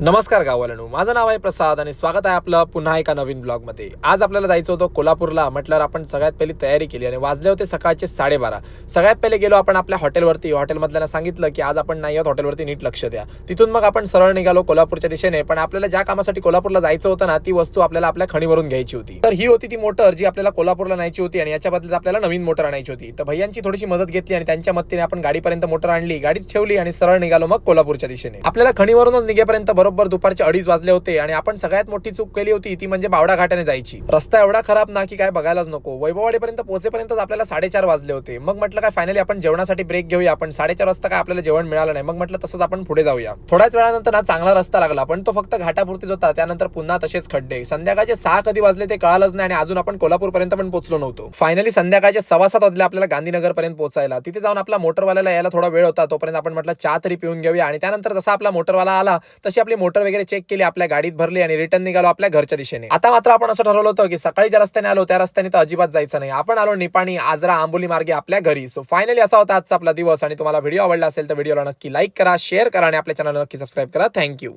नमस्कार गाववाल्यांनो, माझं नाव आहे प्रसाद आणि स्वागत आहे आपलं पुन्हा एका नवीन ब्लॉगमध्ये। आज आपल्याला जायचं होतं कोल्हापूरला। म्हटल्यावर आपण सगळ्यात पहिली तयारी केली आणि वाजले होते सकाळचे 12:30। सगळ्यात पहिले गेलो आपण आपल्या हॉटेलवरती। हॉटेलमधल्यांना सांगितलं की आज आपण नाही आहोत, हॉटेलवरती नीट लक्ष द्या। तिथून मग आपण सरळ निघालो कोल्हापूरच्या दिशेने। पण आपल्याला ज्या कामासाठी कोल्हापूरला जायचं होतं ना, ती वस्तू आपल्याला आपल्या खणीवरून घ्यायची होती। तर ही होती ती मोटर जी आपल्याला कोल्हापूरला न्यायची होती आणि याच्या बदल्यात आपल्याला नवीन मोटर आणायची होती। तर भैयांची थोडीशी मदत घेतली आणि त्यांच्या मदतीने आपण गाडीपर्यंत मोटर आणली, गाडीत ठेवली आणि सरळ निघालो मग कोल्हापूरच्या दिशेने। आपल्याला खणीवरूनच निघेपर्यंत बरोबर दुपारचे 2:30 वाजले होते आणि आपण सगळ्यात मोठी चूक केली होती ती म्हणजे बावडा घाटाने जायची। रस्ता एवढा खराब ना की काय बघायलाच नको। वैभववाडीपर्यंत पोहोचेपर्यंत आपल्याला 4:30 वाजले होते। मग म्हटलं काय फायनली आपण जेवणासाठी ब्रेक घेऊया। आपण 4:30 वाजता काय आपल्याला जेवण मिळालं नाही। मग म्हटलं तसंच आपण पुढे जाऊया। थोड्याच वेळानंतर ना चांगला रस्ता लागला, पण तो फक्त घाटापुरतीच होता। त्यानंतर पुन्हा तसेच खड्डे। संध्याकाळचे 6 कधी वाजले ते कळालंच नाही आणि अजून आपण कोल्हापूरपर्यंत पण पोहोचलो नव्हतो। फायनली संध्याकाळचे 7:15 वाजले आपल्याला गांधीनगर पर्यंत पोहोचायला। तिथे जाऊन आपला मोटरवाल्याला यायला थोडा वेळ होता, तोपर्यंत आपण म्हटलं चहा तरी पिऊन घेऊया। आणि त्यानंतर जसा आपला मोटरवाला आला तशी आपली मोटर वगैरे चेक केली, आपल्या गाडीत भरली आणि रिटर्न निघालो आपल्या घरच्या दिशेने। आता मात्र आपण असं ठरवलं होतं की सकाळी ज्या रस्त्याने आलो त्या रस्त्याने तर अजिबात जायचं नाही। आपण आलो निपाणी, आजरा, आंबोली मार्गे आपल्या घरी। सो फायनली असा होता आजचा आपला दिवस। आणि तुम्हाला व्हिडिओ आवडला असेल तर व्हिडिओला नक्की लाईक करा, शेअर करा आणि आपल्या चॅनलला नक्की सबस्क्राईब करा। थँक्यू।